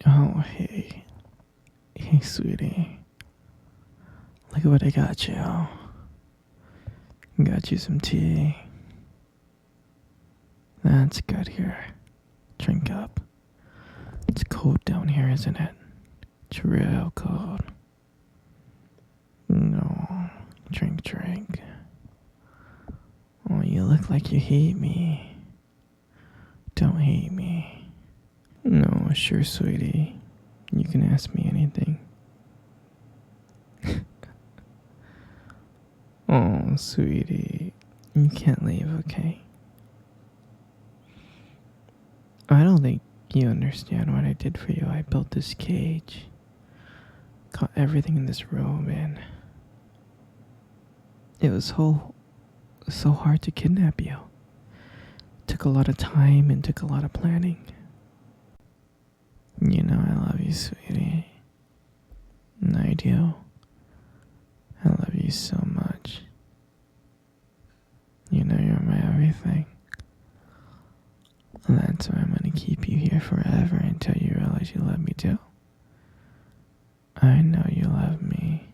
Oh, hey. Hey, sweetie. Look at what I got you. Got you some tea. That's good here. Drink up. It's cold down here, isn't it? It's real cold. No. Drink. Oh, you look like you hate me. Don't hate me. No, sure, sweetie. You can ask me anything. Oh, sweetie. You can't leave, okay? I don't think you understand what I did for you. I built this cage. Caught everything in this room, and it was so hard to kidnap you. Took a lot of time and took a lot of planning. You know I love you, sweetie. And I do. I love you so much. You know you're my everything. And that's why I'm gonna keep you here forever until you realize you love me too. I know you love me.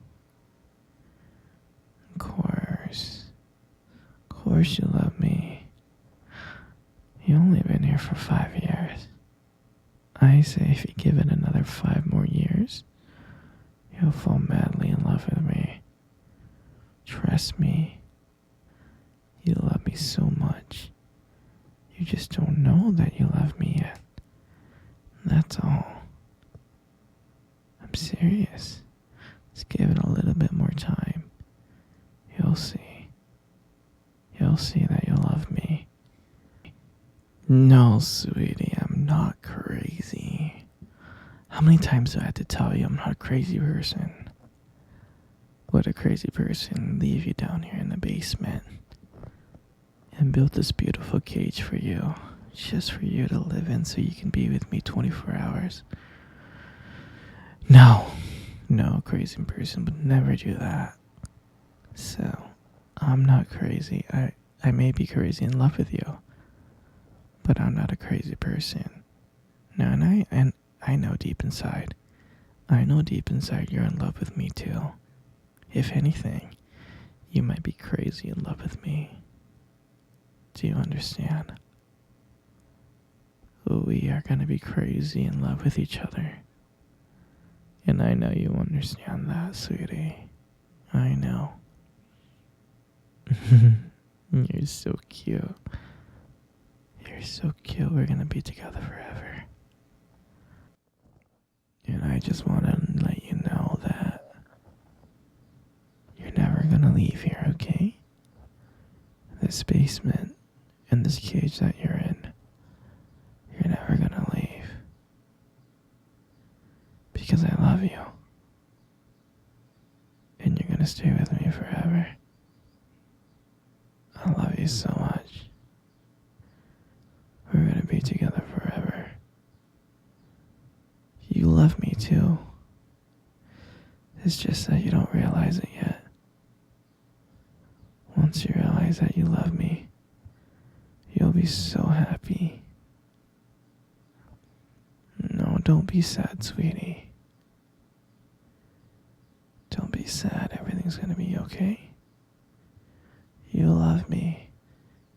Of course. Of course you love me. You only been here for 5 years. I say if you give it another 5 more years, you'll fall madly in love with me. Trust me. You love me so much. You just don't know that you love me yet. That's all. I'm serious. Let's give it a little bit more time. You'll see. You'll see that you love me. No, sweetie, I'm not crazy. How many times do I have to tell you I'm not a crazy person? Would a crazy person leave you down here in the basement and build this beautiful cage for you, just for you to live in so you can be with me 24 hours? No, a crazy person would never do that. So, I'm not crazy. I may be crazy in love with you, but I'm not a crazy person. No, and I know deep inside. I know deep inside you're in love with me too. If anything, you might be crazy in love with me. Do you understand? We are gonna be crazy in love with each other. And I know you understand that, sweetie. I know. You're so cute. You're so cute. We're gonna be together forever. And I just want to let you know that you're never gonna leave here, okay? This basement and this cage that you're in, you're never gonna leave. Because I love you. And you're gonna stay with me forever. I love you so much. We're gonna be together forever. You love me too. It's just that you don't realize it yet. Once you realize that you love me, you'll be so happy. No, don't be sad, sweetie. Don't be sad. Everything's gonna be okay. You love me,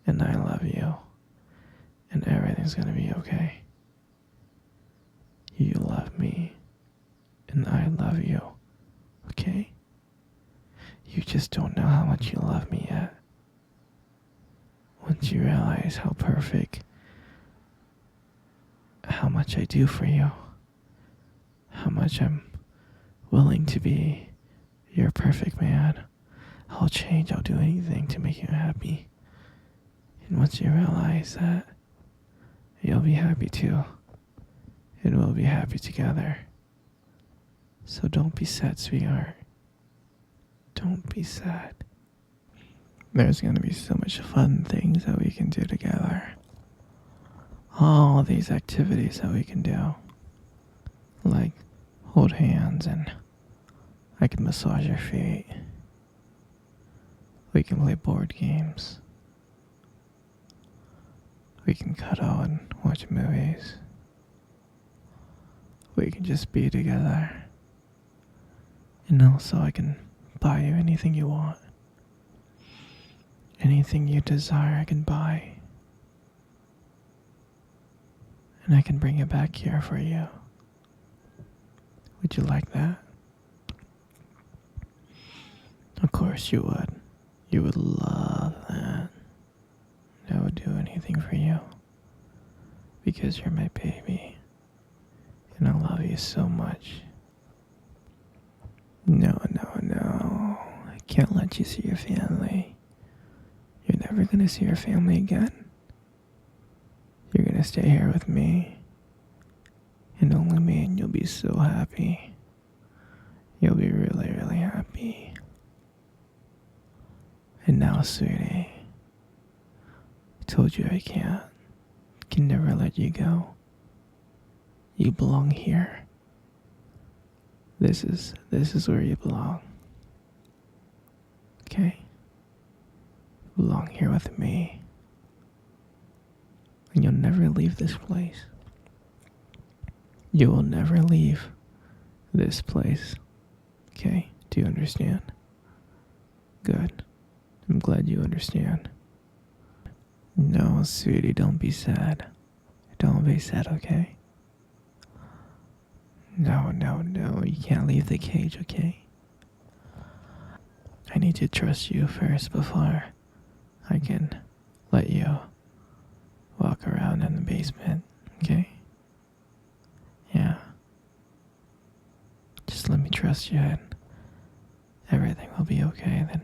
and I love you, and everything's gonna be okay. You love me, and I love you, okay? You just don't know how much you love me yet. Once you realize how much I do for you, how much I'm willing to be your perfect man, I'll change, I'll do anything to make you happy. And once you realize that, you'll be happy too. And we'll be happy together. So don't be sad, sweetheart. Don't be sad. There's gonna be so much fun things that we can do together. All these activities that we can do. Like hold hands, and I can massage your feet. We can play board games. We can cuddle and watch movies. we can just be together. And also I can buy you anything you want. Anything you desire I can buy. And I can bring it back here for you. Would you like that? Of course you would. You would love that. I would do anything for you. Because you're my baby. And I love you so much. No. I can't let you see your family. You're never gonna see your family again. You're gonna stay here with me. And only me, and you'll be so happy. You'll be really, really happy. And now, sweetie, I told you I can never let you go. You belong here. This is where you belong. Okay? You belong here with me. And you'll never leave this place. You will never leave this place. Okay? Do you understand? Good. I'm glad you understand. No, sweetie, don't be sad. Don't be sad, okay? No, you can't leave the cage, okay? I need to trust you first before I can let you walk around in the basement, okay? Yeah. Just let me trust you and everything will be okay, then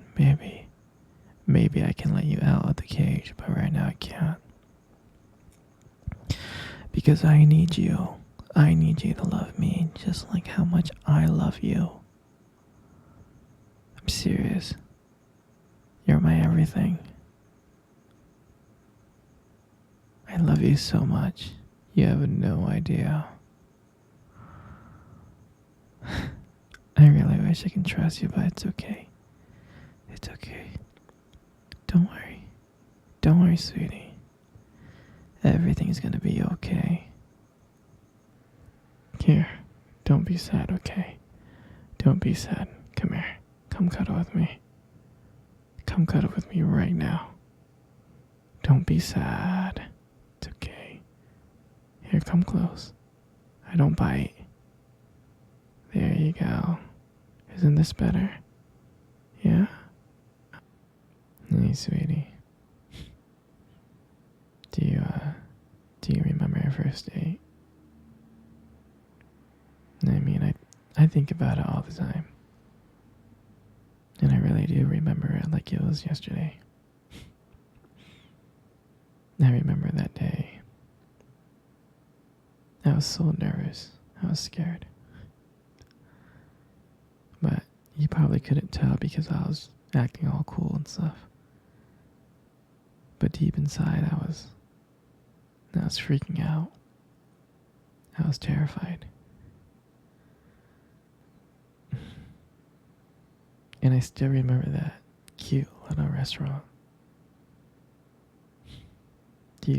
maybe I can let you out of the cage, but right now I can't. Because I need you. I need you to love me just like how much I love you. I'm serious. You're my everything. I love you so much. You have no idea. I really wish I can trust you, but it's okay. It's okay. Don't worry. Don't worry, sweetie. Everything's gonna be okay. Here, don't be sad, okay? Don't be sad. Come here. Come cuddle with me. Come cuddle with me right now. Don't be sad. It's okay. Here, come close. I don't bite. There you go. Isn't this better? Yeah? Hey, sweetie. Do you remember our first date? I mean, I think about it all the time. And I really do remember it like it was yesterday. I remember that day. I was so nervous. I was scared. But you probably couldn't tell because I was acting all cool and stuff. But deep inside, I was freaking out. I was terrified. And I still remember that cute little restaurant. Do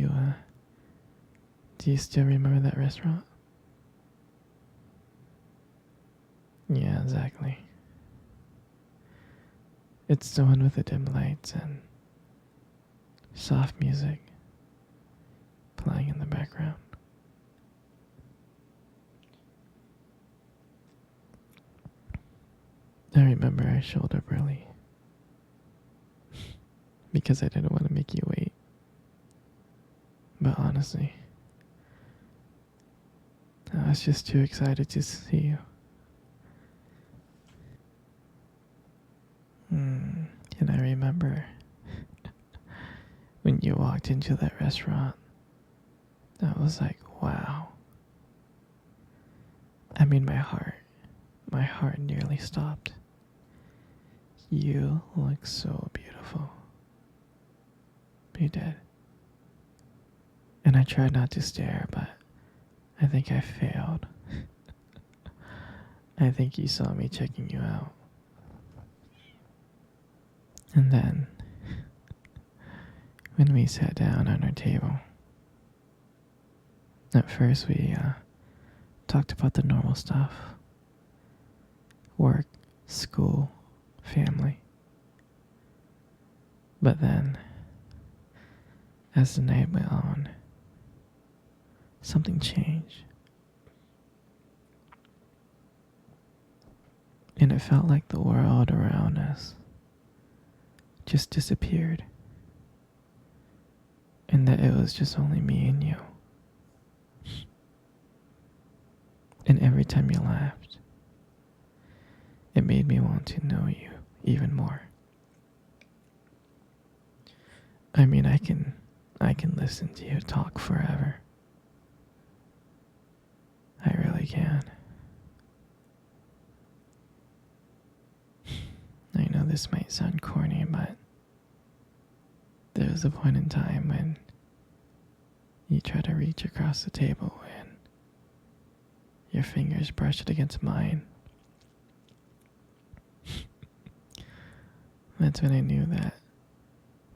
you still remember that restaurant? Yeah, exactly. It's the one with the dim lights and soft music playing in the background. I remember I showed up early because I didn't want to make you wait. But honestly, I was just too excited to see you. And I remember when you walked into that restaurant, I was like, wow. I mean, my heart nearly stopped. You look so beautiful. You did. And I tried not to stare, but I think I failed. I think you saw me checking you out. And then, when we sat down on our table, at first we talked about the normal stuff: work, school, family. But then, as the night went on, something changed. And it felt like the world around us just disappeared. And that it was just only me and you. And every time you laughed, it made me want to know you even more. I mean, I can listen to you talk forever. I really can. I know this might sound corny, but there was a point in time when you tried to reach across the table and your fingers brushed against mine. That's when I knew that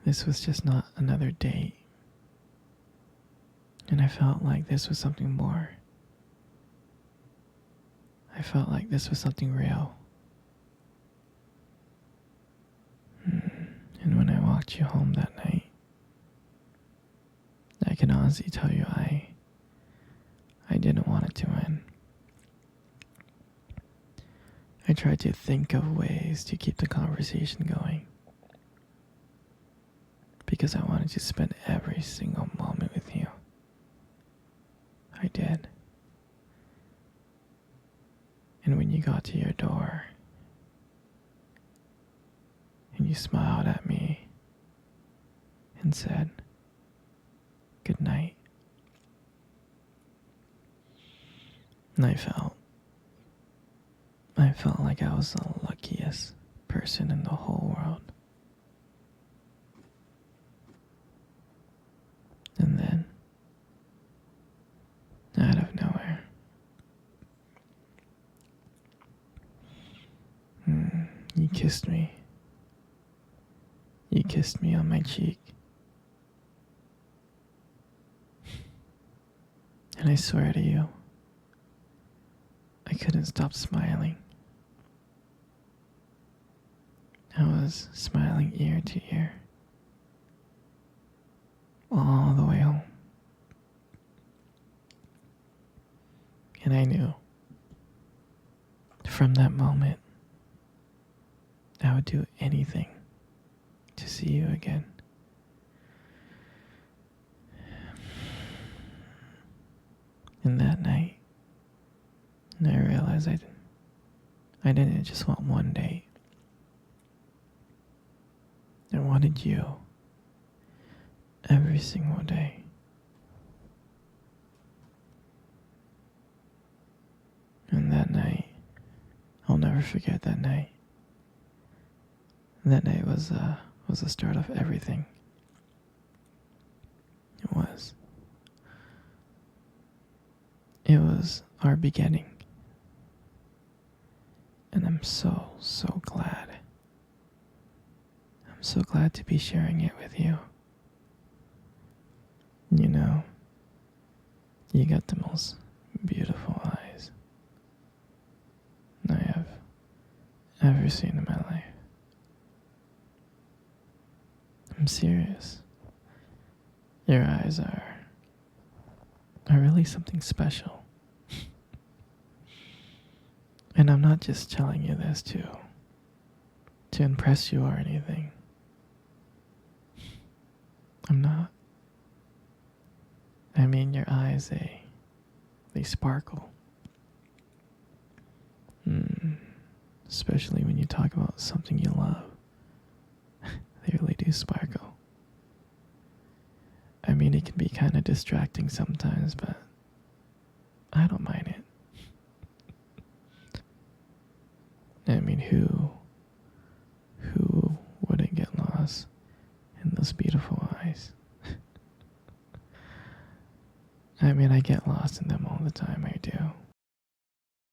this was just not another date. And I felt like this was something more. I felt like this was something real. And when I walked you home that night, I can honestly tell you I didn't want it to end. I tried to think of ways to keep the conversation going, because I wanted to spend every single moment with you. I did. And when you got to your door and you smiled at me and said, "Good night," and I felt like I was the luckiest person in the whole world. And then, out of nowhere, you kissed me. You kissed me on my cheek. And I swear to you, I couldn't stop smiling. I was smiling ear to ear, all the way home. And I knew, from that moment, I would do anything to see you again. And that night, I realized I didn't just want one date. I wanted you every single day. And that night, I'll never forget that night. That night was the start of everything. It was. It was our beginning. And I'm so glad. I'm so glad to be sharing it with you. You know, you got the most beautiful eyes I have ever seen in my life. I'm serious. Your eyes are really something special. And I'm not just telling you this to impress you or anything. I'm not. I mean, your eyes, they sparkle. Especially when you talk about something you love. They really do sparkle. I mean, it can be kind of distracting sometimes, but I don't mind it. I mean, who wouldn't get lost in those beautiful eyes? I mean, I get lost in them all the time, I do.